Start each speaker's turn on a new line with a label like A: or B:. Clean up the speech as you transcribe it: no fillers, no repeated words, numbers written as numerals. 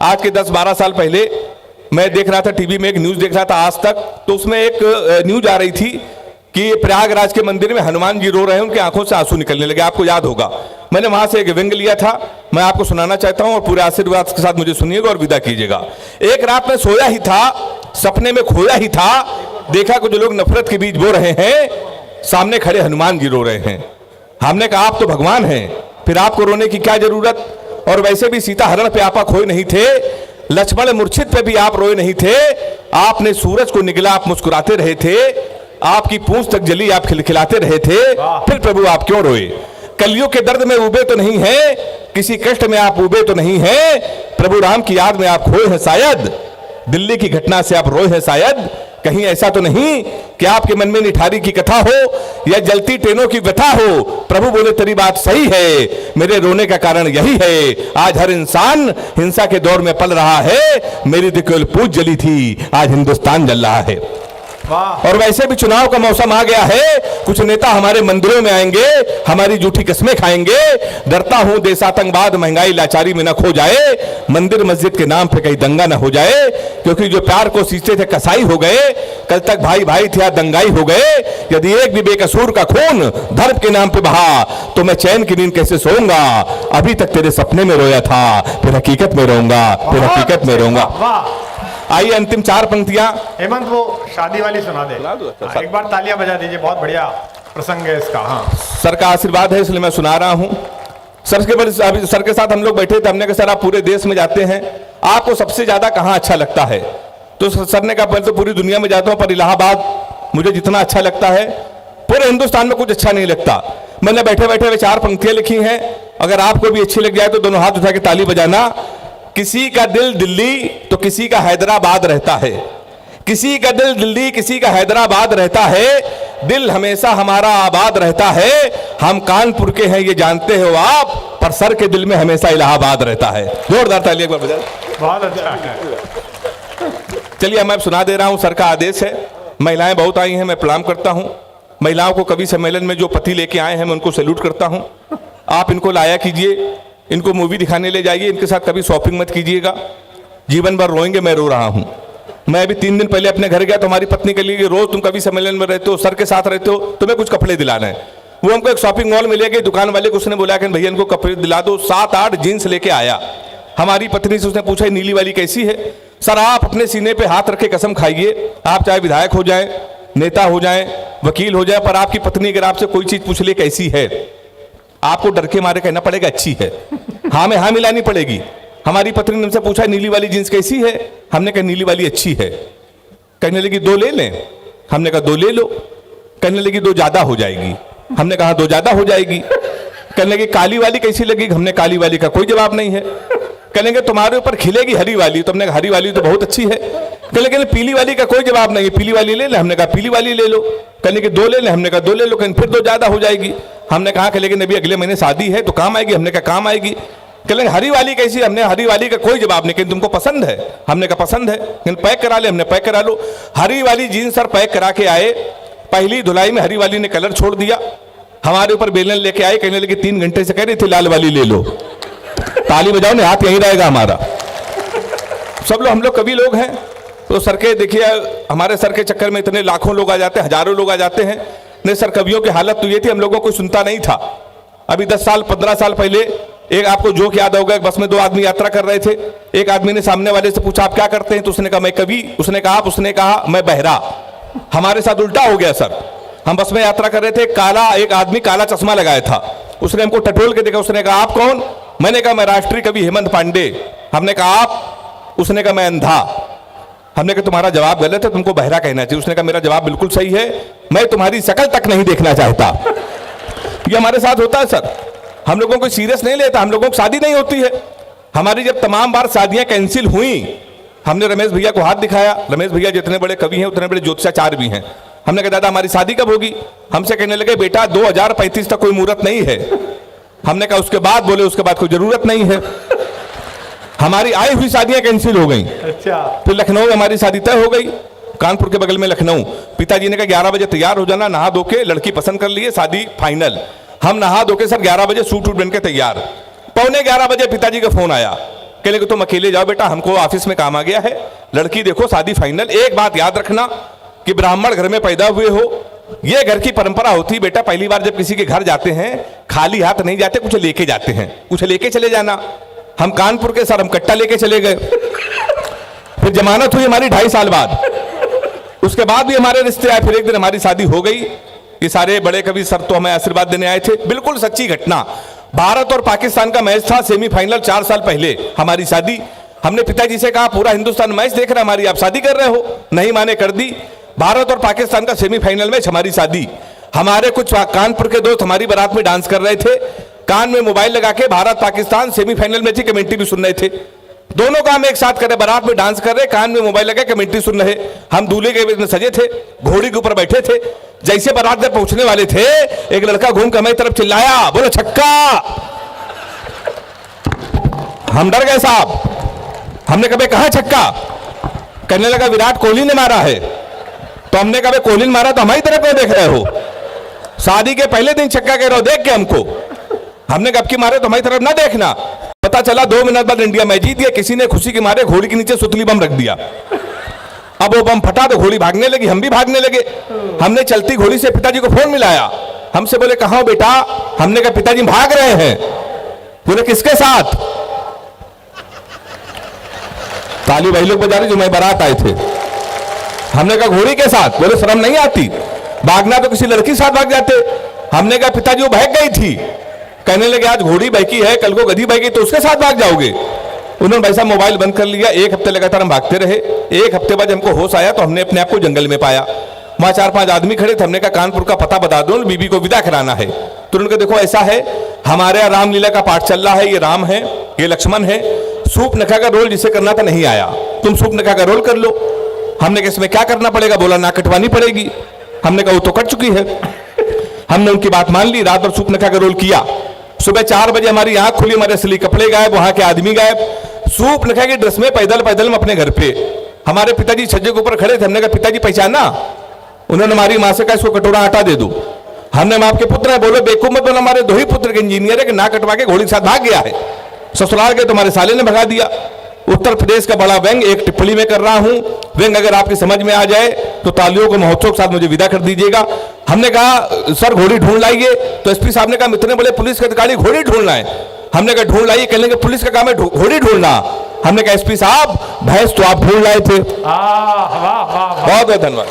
A: आज के 10-12 साल पहले मैं देख रहा था टीवी में, एक न्यूज़ देख रहा था आज तक, तो उसमें एक न्यूज़ आ रही थी कि प्रयागराज के मंदिर में हनुमान जी रो रहे हैं, उनकी आंखों से आंसू निकलने लगे। आपको याद होगा, मैंने वहां से एक व्यंग लिया था, मैं आपको सुनाना चाहता हूं और पूरे आशीर्वाद के साथ मुझे सुनिएगा और विदा कीजिएगा। एक रात में सोया ही था, सपने में खोया ही था, देखा कुछ लोग नफरत के बीज बो रहे हैं, सामने खड़े हनुमान जी रो रहे हैं। हमने कहा आप तो भगवान हैं, फिर आपको रोने की क्या जरूरत। और वैसे भी सीता हरण पे आपा खोए नहीं थे, लक्ष्मण मूर्छित पे भी आप रोए नहीं थे, आपने सूरज को निगला, आप मुस्कुराते रहे थे, आपकी पूंछ तक जली, आप खिलखिलाते रहे थे, फिर प्रभु आप क्यों रोए। कलियों के दर्द में उबे तो नहीं है, किसी कष्ट में आप उबे तो नहीं है, प्रभु राम की याद में आप खोए हैं शायद, दिल्ली की घटना से आप रोए हैं शायद, कहीं ऐसा तो नहीं कि आपके मन में निठारी की कथा हो या जलती ट्रेनों की व्यथा हो। प्रभु बोले तेरी बात सही है, मेरे रोने का कारण यही है, आज हर इंसान हिंसा के दौर में पल रहा है, मेरी तो केवल पूंछ जली थी, आज हिंदुस्तान जल रहा है। और वैसे भी चुनाव का मौसम आ गया है, कुछ नेता हमारे मंदिरों में आएंगे, हमारी झूठी कस्में खाएंगे, डरता हूं देश आतंकवाद महंगाई लाचारी में न खो जाए, मंदिर मस्जिद के नाम पे कहीं दंगा न हो जाए, क्योंकि जो प्यार को सींचते थे कसाई हो गए, कल तक भाई भाई थे दंगाई हो गए। यदि एक भी बेकसूर का खून धर्म के नाम पे बहा तो मैं चैन की नींद कैसे सोऊंगा। अभी तक तेरे सपने में रोया था, फिर हकीकत में रोऊंगा, फिर हकीकत में रोऊंगा। आइए अंतिम 4 पंक्तियां।
B: हेमंत वो शादी वाली सुना दे, एक बार तालियां बजा दीजिए, बहुत बढ़िया प्रसंग है इसका। हाँ,
A: सर का आशीर्वाद है इसलिए मैं सुना रहा हूं। सर के साथ हम लोग बैठे थे, हमने कहा सर आप पूरे देश में जाते हैं, आपको सबसे ज्यादा कहां अच्छा लगता है। तो सर ने कहा पहले तो पूरी दुनिया में जाता हूं, पर इलाहाबाद मुझे जितना अच्छा लगता है, पूरे हिंदुस्तान में कुछ अच्छा नहीं लगता। मैंने बैठे बैठे वे 4 पंक्तियां लिखी हैं, अगर आपको भी अच्छी लग जाए तो दोनों हाथ उठा के ताली बजाना। किसी का दिल दिल्ली तो किसी का हैदराबाद रहता है, किसी का दिल दिल्ली किसी का हैदराबाद रहता है, दिल हमेशा हमारा आबाद रहता है। हम कानपुर के हैं ये जानते हो आप, पर सर के दिल में हमेशा इलाहाबाद रहता है। जोरदार ताली एक बार बजा।
B: बहुत अच्छा।
A: चलिए मैं सुना दे रहा हूं, सर का आदेश है। महिलाएं बहुत आई हैं, मैं प्रणाम करता हूं। महिलाओं को कवि सम्मेलन में जो पति लेके आए हैं मैं उनको सैल्यूट करता हूं। आप इनको लाया कीजिए, इनको मूवी दिखाने ले जाइए, इनके साथ कभी शॉपिंग मत कीजिएगा, जीवन भर रोएंगे। मैं रो रहा हूं। मैं अभी 3 दिन पहले अपने घर गया तो हमारी पत्नी के लिए, रोज तुम कभी सम्मेलन में रहते हो, सर के साथ रहते हो, तुम्हें कुछ कपड़े दिलाना है। वो हमको एक शॉपिंग मॉल में ले गए, दुकान वाले को उसने बोला कि भैया इनको कपड़े दिला दो। 7-8 जीन्स लेके आया। हमारी पत्नी से उसने पूछा नीली वाली कैसी है। सर आप अपने सीने पे हाथ रख के कसम खाइए, आप चाहे विधायक हो जाएं, नेता हो जाएं, वकील हो जाए, पर आपकी पत्नी अगर आपसे कोई चीज पूछ ले कैसी है, आपको डर के मारे कहना पड़ेगा अच्छी है। हाँ में हाँ मिलानी पड़ेगी। हमारी पत्नी ने हमसे पूछा नीली वाली जींस कैसी है, हमने कहा नीली वाली अच्छी है। कहने लगी 2 ले लें, हमने कहा 2 ले लो। कहने लगी 2 ज्यादा हो जाएगी, हमने कहा 2 ज्यादा हो जाएगी। कहने लगी काली वाली कैसी लगी, हमने काली वाली का कोई जवाब नहीं है। कहने लगे तुम्हारे ऊपर खिलेगी हरी वाली, तो हमने कहा हरी वाली तो बहुत अच्छी है। कहने लगे पीली वाली का कोई जवाब नहीं है, पीली वाली ले ले, हमने कहा पीली वाली ले लो। कहने लगे 2 ले ले, हमने कहा 2 ले लो। कहने फिर 2 ज्यादा हो जाएगी, हमने कहा कि लेकिन अभी अगले महीने शादी है तो काम आएगी, हमने कहा काम आएगी। कहने हरी वाली कैसी, हमने हरी वाली का कोई जवाब नहीं। कहने तुमको पसंद है, हमने कहा पसंद है। कहने पैक करा ले, हमने पैक करा लो। हरी वाली जीन्स सर पैक करा के आए, पहली धुलाई में हरी वाली ने कलर छोड़ दिया। हमारे ऊपर बेलन लेके आए, कहने लगे 3 घंटे से कह रही थी लाल वाली ले लो। ताली बजाओ ने, हाथ यहीं रहेगा हमारा। सब लोग हम लोग कवि लोग हैं, तो सर के देखिए हमारे सर के चक्कर में इतने लाखों लोग आ जाते हैं, हजारों लोग आ जाते हैं। नहीं सर कवियों की हालत तो ये थी, हम लोगों को सुनता नहीं था। अभी 10 साल 15 साल पहले एक आपको जोक याद होगा, एक बस में 2 आदमी यात्रा कर रहे थे। एक आदमी ने सामने वाले से पूछा आप क्या करते हैं, तो उसने कहा मैं कवि। उसने कहा मैं बहरा। हमारे साथ उल्टा हो गया सर। हम बस में यात्रा कर रहे थे, एक आदमी काला चश्मा लगाया था। उसने हमको टटोल के देखा, उसने कहा आप कौन। मैंने कहा मैं राष्ट्रीय कवि हेमंत पांडे। हमने कहा आप। उसने कहा मैं अंधा। हमने कहा तुम्हारा जवाब गलत है, तुमको बहरा कहना चाहिए। उसने कहा मेरा जवाब बिल्कुल सही है, मैं तुम्हारी शक्ल तक नहीं देखना चाहता। ये हमारे साथ होता है सर, हम लोगों को सीरियस नहीं लेता, हम लोगों को शादी नहीं होती है। हमारी जब तमाम बार शादियां कैंसिल हुई, हमने रमेश भैया को हाथ दिखाया। रमेश भैया जितने बड़े कवि हैं उतने बड़े ज्योतिषाचार्य भी हैं। हमने कहा दादा हमारी शादी कब होगी। हमसे कहने लगे बेटा 2035 तक कोई मुहूर्त नहीं है। हमने कहा उसके बाद। बोले उसके बाद कोई जरूरत नहीं है। हमारी आई हुई शादियां कैंसिल हो गई।
B: अच्छा।
A: फिर लखनऊ में हमारी शादी तय हो गई, कानपुर के बगल में लखनऊ। पिताजी ने कहा 11 बजे तैयार हो जाना, नहा धो के, लड़की पसंद कर लिए, शादी फाइनल। हम नहा धो के सर 11 बजे सूट वूट बन के तैयार। 11:15 बजे पिताजी का फोन आया, कहने कि तुम अकेले जाओ बेटा, हमको ऑफिस में काम आ गया है, लड़की देखो शादी फाइनल। एक बात याद रखना कि ब्राह्मण घर में पैदा हुए हो, ये घर की परंपरा होती बेटा, पहली बार जब किसी के घर जाते हैं खाली हाथ नहीं जाते, कुछ लेके जाते हैं, कुछ लेके चले जाना। हम कानपुर के सर हम कट्टा लेके चले गए, फिर जमानत हुई हमारी 2.5 साल बाद, उसके बाद भी हमारे रिश्ते आए, फिर एक दिन हमारी शादी हो गई। ये सारे बड़े कवि सर तो हमें आशीर्वाद देने आए थे, बिल्कुल सच्ची घटना। भारत और पाकिस्तान का मैच था, सेमीफाइनल 4 साल पहले हमारी शादी। हमने पिताजी से कहा पूरा हिंदुस्तान मैच देख रहा है हमारी, आप शादी कर रहे हो? नहीं माने, कर दी। भारत और पाकिस्तान का सेमीफाइनल मैच, हमारी शादी। हमारे कुछ कानपुर के दोस्त हमारी बारात में डांस कर रहे थे, कान में मोबाइल लगा के भारत पाकिस्तान सेमीफाइनल मैच की कमेंट्री भी सुन रहे थे। दोनों का हम एक साथ कर रहे, बारात में डांस कर रहे, कान में मोबाइल लगा कमेंट्री सुन रहे। हम दूल्हे के में सजे थे, घोड़ी के ऊपर बैठे थे। जैसे बारात घर पहुंचने वाले थे, एक लड़का घूम कर हमारी तरफ चिल्लाया, बोलो छक्का। हम डर गए साहब, हमने कहा कहां छक्का? कहने लगा विराट कोहली ने मारा है। तो हमने कहा कोहली ने मारा तो हमारी तरफ क्यों देख रहे हो? शादी के पहले दिन छक्का कह रहे हो देख के हमको। हमने कहा अब की मारे तो हमारी तरफ ना देखना। पता चला 2 मिनट बाद इंडिया मैच जीत गया, किसी ने खुशी के मारे घोड़ी के नीचे सुतली बम रख दिया। अब वो बम फटा तो घोड़ी भागने लगी, हम भी भागने लगे। हमने चलती घोड़ी से पिताजी को फोन मिलाया, हमसे बोले कहां हो बेटा? हमने कहा पिताजी भाग रहे हैं। बोले किसके साथ? ताली भाई लोग बजा रहे जो मैं बारात आए थे। हमने कहा घोड़ी के साथ। बोले शर्म नहीं आती? भागना तो किसी लड़की के साथ भाग जाते। हमने कहा पिताजी वो भाग गई थी। कहने लगे आज घोड़ी बहकी है, कल को गधी बहकी, तो उसके साथ भाग जाओगे? उन्होंने भाई साहब मोबाइल बंद कर लिया। 1 हफ्ते लगातार हम भागते रहे। 1 हफ्ते बाद हमको होश आया तो हमने अपने आप को जंगल में पाया। वहां 4-5 आदमी खड़े थे। हमने कहा कानपुर का पता बता दो, बीबी को विदा कराना है। तो उन्होंने कहा देखो ऐसा है, हमारे यहाँ रामलीला का पाठ चल रहा है, ये राम है, ये लक्ष्मण है, सूप नखा का रोल जिसे करना था नहीं आया, तुम सूप नखा का रोल कर लो। हमने कहा इसमें क्या करना पड़ेगा? बोला ना कटवानी पड़ेगी। हमने कहा वो तो कट चुकी है। हमने उनकी बात मान ली, रात भर सूप नखा का रोल किया। सुबह 4 बजे हमारी आंख खुली, हमारे असली कपड़े गायब, वहां के आदमी गायब। सूप नखा की ड्रेस में पैदल पैदल में अपने घर पे। हमारे पिताजी छज्जे के ऊपर खड़े थे। हमने कहा पिताजी पहचाना? उन्होंने हमारी मां से कहा इसको कटोरा आटा दे दो। हमने मां आपके पुत्र है। बोलो बेवकूफ मत बोलो, हमारे 2 ही पुत्र के इंजीनियर है कि ना कटवा के घोड़ी के साथ भाग गया है। ससुराल गए तो हमारे साले ने भगा दिया। उत्तर प्रदेश का बड़ा व्यंग एक टिप्पणी में कर रहा हूं, व्यंग अगर आपकी समझ में आ जाए तो तालियों के महोत्सव के साथ मुझे विदा कर दीजिएगा। हमने कहा सर घोड़ी ढूंढ लाइए। तो एसपी साहब ने कहा इतने बड़े पुलिस के अधिकारी घोड़ी ढूंढना है? हमने कहा ढूंढ लाइए। कहने के पुलिस का काम है घोड़ी ढूंढना। हमने कहा एसपी साहब भैंस तो आप ढूंढ लाए थे।
B: वाह वाह वाह,
A: बहुत बहुत धन्यवाद।